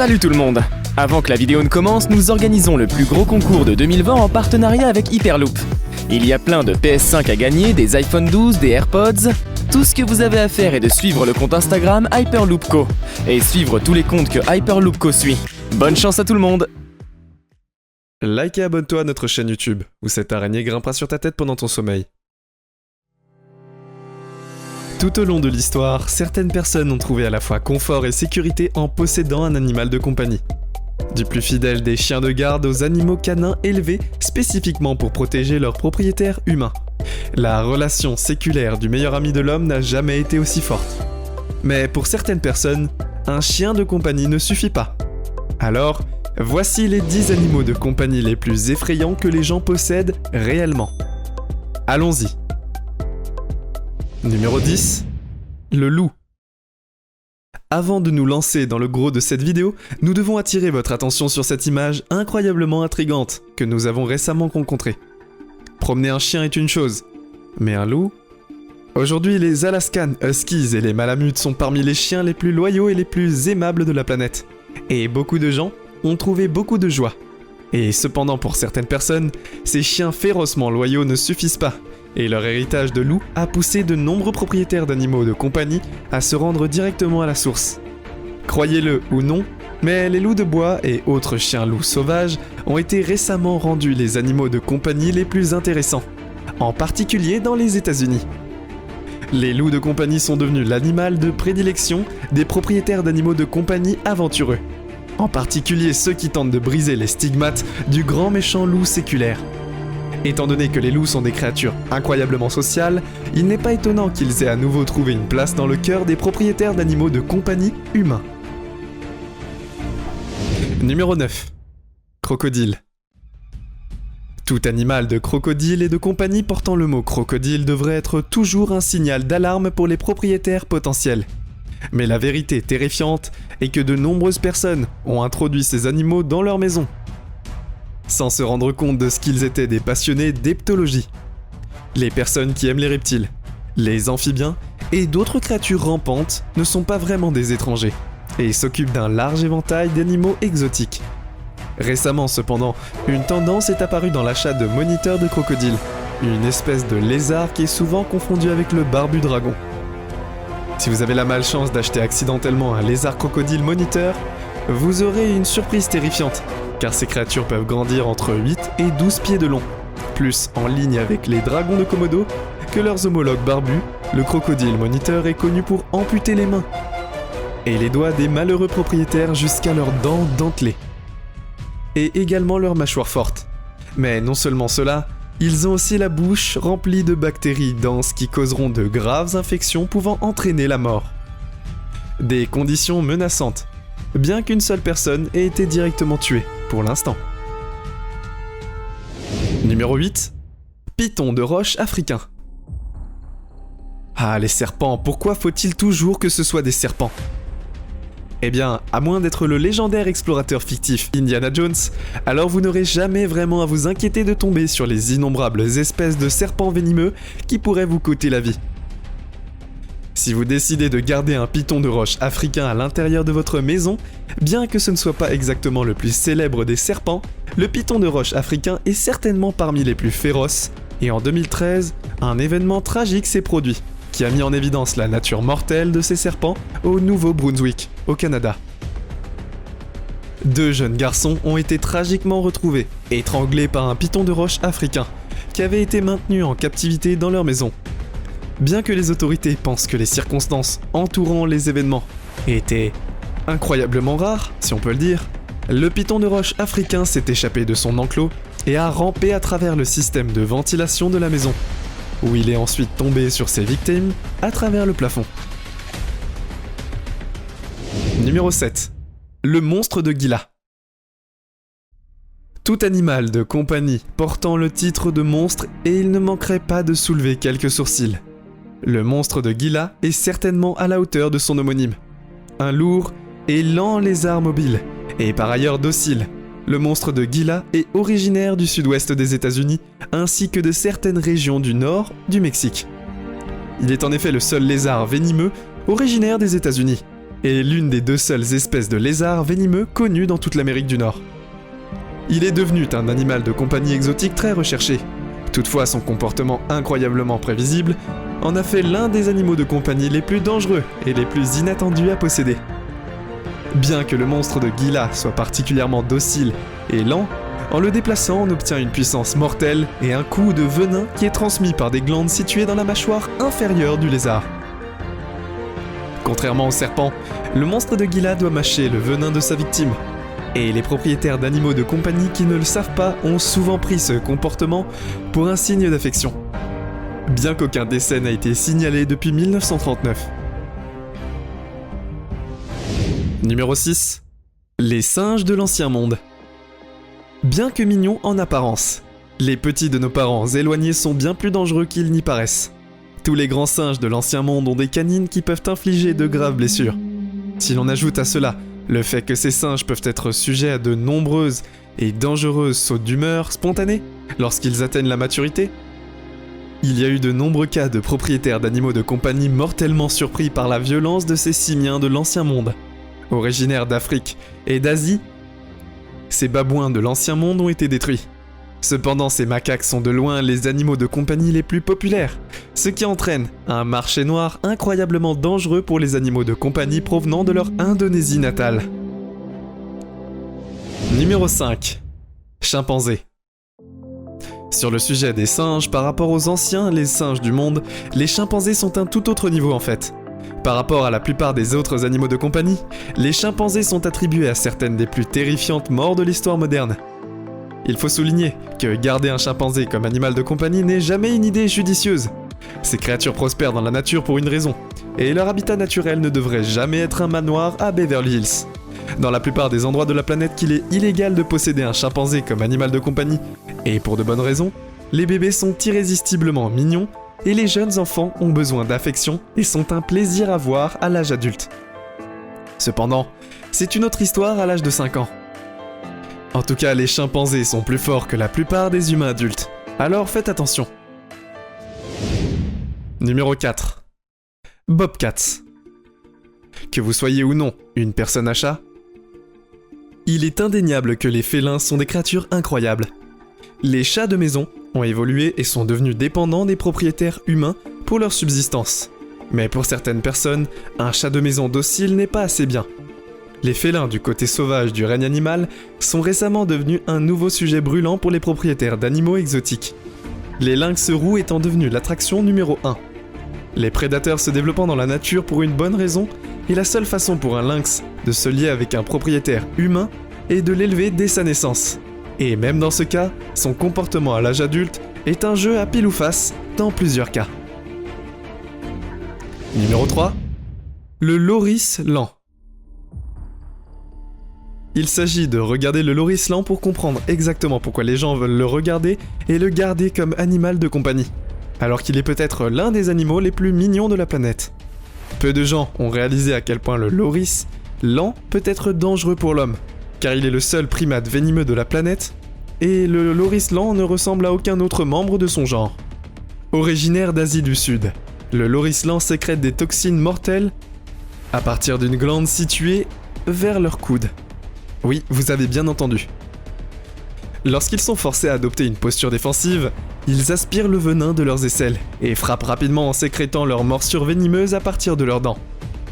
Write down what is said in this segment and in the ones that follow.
Salut tout le monde! Avant que la vidéo ne commence, nous organisons le plus gros concours de 2020 en partenariat avec Hyperloop. Il y a plein de PS5 à gagner, des iPhone 12, des AirPods. Tout ce que vous avez à faire est de suivre le compte Instagram HyperloopCo et suivre tous les comptes que HyperloopCo suit. Bonne chance à tout le monde! Like et abonne-toi à notre chaîne YouTube, où cette araignée grimpera sur ta tête pendant ton sommeil. Tout au long de l'histoire, certaines personnes ont trouvé à la fois confort et sécurité en possédant un animal de compagnie. Du plus fidèle des chiens de garde aux animaux canins élevés spécifiquement pour protéger leurs propriétaires humains. La relation séculaire du meilleur ami de l'homme n'a jamais été aussi forte. Mais pour certaines personnes, un chien de compagnie ne suffit pas. Alors, voici les 10 animaux de compagnie les plus effrayants que les gens possèdent réellement. Allons-y. Numéro 10. Le loup. Avant de nous lancer dans le gros de cette vidéo, nous devons attirer votre attention sur cette image incroyablement intrigante que nous avons récemment rencontrée. Promener un chien est une chose, mais un loup? Aujourd'hui, les Alaskan Huskies et les Malamutes sont parmi les chiens les plus loyaux et les plus aimables de la planète. Et beaucoup de gens ont trouvé beaucoup de joie. Et cependant, pour certaines personnes, ces chiens férocement loyaux ne suffisent pas. Et leur héritage de loup a poussé de nombreux propriétaires d'animaux de compagnie à se rendre directement à la source. Croyez-le ou non, mais les loups de bois et autres chiens loups sauvages ont été récemment rendus les animaux de compagnie les plus intéressants, en particulier dans les États-Unis. Les loups de compagnie sont devenus l'animal de prédilection des propriétaires d'animaux de compagnie aventureux, en particulier ceux qui tentent de briser les stigmates du grand méchant loup séculaire. Étant donné que les loups sont des créatures incroyablement sociales, il n'est pas étonnant qu'ils aient à nouveau trouvé une place dans le cœur des propriétaires d'animaux de compagnie humains. Numéro 9. Crocodile. Tout animal de crocodile et de compagnie portant le mot crocodile devrait être toujours un signal d'alarme pour les propriétaires potentiels. Mais la vérité terrifiante est que de nombreuses personnes ont introduit ces animaux dans leur maison, sans se rendre compte de ce qu'ils étaient des passionnés d'heptologie. Les personnes qui aiment les reptiles, les amphibiens et d'autres créatures rampantes ne sont pas vraiment des étrangers et s'occupent d'un large éventail d'animaux exotiques. Récemment cependant, une tendance est apparue dans l'achat de moniteurs de crocodiles, une espèce de lézard qui est souvent confondu avec le barbu dragon. Si vous avez la malchance d'acheter accidentellement un lézard crocodile moniteur, vous aurez une surprise terrifiante, car ces créatures peuvent grandir entre 8 et 12 pieds de long, plus en ligne avec les dragons de Komodo que leurs homologues barbus. Le crocodile moniteur est connu pour amputer les mains et les doigts des malheureux propriétaires jusqu'à leurs dents dentelées, et également leurs mâchoires fortes. Mais non seulement cela, ils ont aussi la bouche remplie de bactéries denses qui causeront de graves infections pouvant entraîner la mort. Des conditions menaçantes, bien qu'une seule personne ait été directement tuée, pour l'instant. Numéro 8. Python de roche africain. Ah, les serpents, pourquoi faut-il toujours que ce soit des serpents? Eh bien, à moins d'être le légendaire explorateur fictif Indiana Jones, alors vous n'aurez jamais vraiment à vous inquiéter de tomber sur les innombrables espèces de serpents venimeux qui pourraient vous coûter la vie. Si vous décidez de garder un python de roche africain à l'intérieur de votre maison, bien que ce ne soit pas exactement le plus célèbre des serpents, le python de roche africain est certainement parmi les plus féroces, et en 2013, un événement tragique s'est produit, qui a mis en évidence la nature mortelle de ces serpents au Nouveau-Brunswick, au Canada. 2 jeunes garçons ont été tragiquement retrouvés, étranglés par un python de roche africain, qui avait été maintenu en captivité dans leur maison. Bien que les autorités pensent que les circonstances entourant les événements étaient incroyablement rares, si on peut le dire, le python de roche africain s'est échappé de son enclos et a rampé à travers le système de ventilation de la maison, où il est ensuite tombé sur ses victimes à travers le plafond. Numéro 7. Le monstre de Gila. Tout animal de compagnie portant le titre de monstre et il ne manquerait pas de soulever quelques sourcils. Le monstre de Gila est certainement à la hauteur de son homonyme. Un lourd et lent lézard mobile, et par ailleurs docile, le monstre de Gila est originaire du sud-ouest des États-Unis, ainsi que de certaines régions du nord du Mexique. Il est en effet le seul lézard venimeux originaire des États-Unis, est l'une des 2 seules espèces de lézards venimeux connues dans toute l'Amérique du Nord. Il est devenu un animal de compagnie exotique très recherché. Toutefois, son comportement incroyablement prévisible en a fait l'un des animaux de compagnie les plus dangereux et les plus inattendus à posséder. Bien que le monstre de Gila soit particulièrement docile et lent, en le déplaçant, on obtient une puissance mortelle et un coup de venin qui est transmis par des glandes situées dans la mâchoire inférieure du lézard. Contrairement au serpent, le monstre de Gila doit mâcher le venin de sa victime. Et les propriétaires d'animaux de compagnie qui ne le savent pas ont souvent pris ce comportement pour un signe d'affection. Bien qu'aucun décès n'a été signalé depuis 1939. Numéro 6. Les singes de l'Ancien Monde. Bien que mignons en apparence, les petits de nos parents éloignés sont bien plus dangereux qu'ils n'y paraissent. Tous les grands singes de l'Ancien Monde ont des canines qui peuvent infliger de graves blessures. Si l'on ajoute à cela le fait que ces singes peuvent être sujets à de nombreuses et dangereuses sautes d'humeur spontanées lorsqu'ils atteignent la maturité, il y a eu de nombreux cas de propriétaires d'animaux de compagnie mortellement surpris par la violence de ces simiens de l'Ancien Monde. Originaires d'Afrique et d'Asie, ces babouins de l'Ancien Monde ont été détruits. Cependant, ces macaques sont de loin les animaux de compagnie les plus populaires, ce qui entraîne un marché noir incroyablement dangereux pour les animaux de compagnie provenant de leur Indonésie natale. Numéro 5. Chimpanzés. Sur le sujet des singes, par rapport aux anciens, les singes du monde, les chimpanzés sont un tout autre niveau en fait. Par rapport à la plupart des autres animaux de compagnie, les chimpanzés sont attribués à certaines des plus terrifiantes morts de l'histoire moderne. Il faut souligner que garder un chimpanzé comme animal de compagnie n'est jamais une idée judicieuse. Ces créatures prospèrent dans la nature pour une raison, et leur habitat naturel ne devrait jamais être un manoir à Beverly Hills. Dans la plupart des endroits de la planète qu'il est illégal de posséder un chimpanzé comme animal de compagnie, et pour de bonnes raisons, les bébés sont irrésistiblement mignons, et les jeunes enfants ont besoin d'affection et sont un plaisir à voir à l'âge adulte. Cependant, c'est une autre histoire à l'âge de 5 ans. En tout cas, les chimpanzés sont plus forts que la plupart des humains adultes, alors faites attention. Numéro 4. Bobcats. Que vous soyez ou non une personne à chat, il est indéniable que les félins sont des créatures incroyables. Les chats de maison ont évolué et sont devenus dépendants des propriétaires humains pour leur subsistance. Mais pour certaines personnes, un chat de maison docile n'est pas assez bien. Les félins du côté sauvage du règne animal sont récemment devenus un nouveau sujet brûlant pour les propriétaires d'animaux exotiques. Les lynx roux étant devenus l'attraction numéro 1. Les prédateurs se développant dans la nature pour une bonne raison, et la seule façon pour un lynx de se lier avec un propriétaire humain est de l'élever dès sa naissance. Et même dans ce cas, son comportement à l'âge adulte est un jeu à pile ou face dans plusieurs cas. Numéro 3. Le loris lent. Il s'agit de regarder le loris lent pour comprendre exactement pourquoi les gens veulent le regarder et le garder comme animal de compagnie, alors qu'il est peut-être l'un des animaux les plus mignons de la planète. Peu de gens ont réalisé à quel point le loris lent peut être dangereux pour l'homme, car il est le seul primate venimeux de la planète, et le loris lent ne ressemble à aucun autre membre de son genre. Originaire d'Asie du Sud, le loris lent sécrète des toxines mortelles à partir d'une glande située vers leur coude. Oui, vous avez bien entendu. Lorsqu'ils sont forcés à adopter une posture défensive, ils aspirent le venin de leurs aisselles et frappent rapidement en sécrétant leurs morsures venimeuses à partir de leurs dents.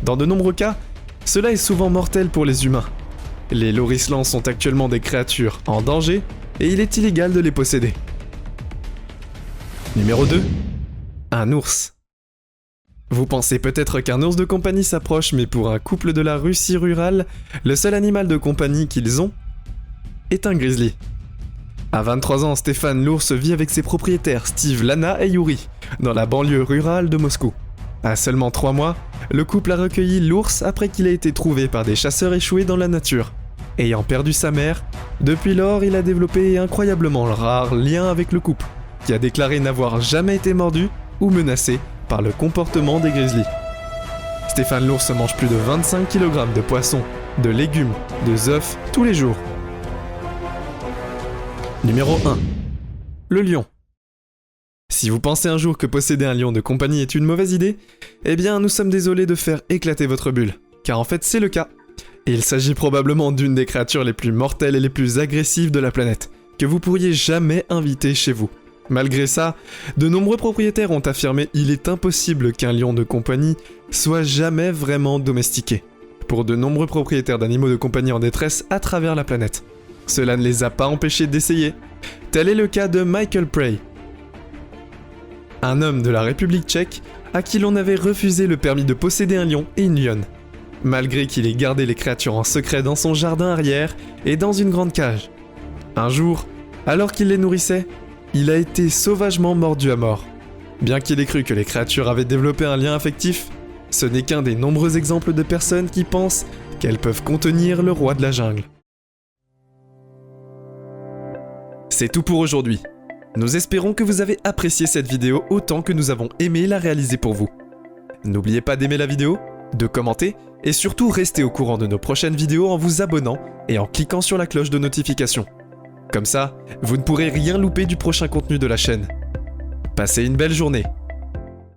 Dans de nombreux cas, cela est souvent mortel pour les humains. Les loris lents sont actuellement des créatures en danger et il est illégal de les posséder. Numéro 2. Un ours. Vous pensez peut-être qu'un ours de compagnie s'approche, mais pour un couple de la Russie rurale, le seul animal de compagnie qu'ils ont est un grizzly. À 23 ans, Stéphane l'ours vit avec ses propriétaires Steve, Lana et Yuri, dans la banlieue rurale de Moscou. À seulement 3 mois, le couple a recueilli l'ours après qu'il ait été trouvé par des chasseurs échoués dans la nature. Ayant perdu sa mère, depuis lors il a développé incroyablement rare lien avec le couple, qui a déclaré n'avoir jamais été mordu ou menacé par le comportement des grizzlies. Stéphane l'ours mange plus de 25 kg de poissons, de légumes, de œufs tous les jours. Numéro 1. Le lion. Si vous pensez un jour que posséder un lion de compagnie est une mauvaise idée, eh bien nous sommes désolés de faire éclater votre bulle, car en fait c'est le cas. Et il s'agit probablement d'une des créatures les plus mortelles et les plus agressives de la planète, que vous pourriez jamais inviter chez vous. Malgré ça, de nombreux propriétaires ont affirmé il est impossible qu'un lion de compagnie soit jamais vraiment domestiqué. Pour de nombreux propriétaires d'animaux de compagnie en détresse à travers la planète. Cela ne les a pas empêchés d'essayer. Tel est le cas de Michael Prey, un homme de la République tchèque à qui l'on avait refusé le permis de posséder un lion et une lionne, malgré qu'il ait gardé les créatures en secret dans son jardin arrière et dans une grande cage. Un jour, alors qu'il les nourrissait, il a été sauvagement mordu à mort. Bien qu'il ait cru que les créatures avaient développé un lien affectif, ce n'est qu'un des nombreux exemples de personnes qui pensent qu'elles peuvent contenir le roi de la jungle. C'est tout pour aujourd'hui. Nous espérons que vous avez apprécié cette vidéo autant que nous avons aimé la réaliser pour vous. N'oubliez pas d'aimer la vidéo, de commenter et surtout rester au courant de nos prochaines vidéos en vous abonnant et en cliquant sur la cloche de notification. Comme ça, vous ne pourrez rien louper du prochain contenu de la chaîne. Passez une belle journée.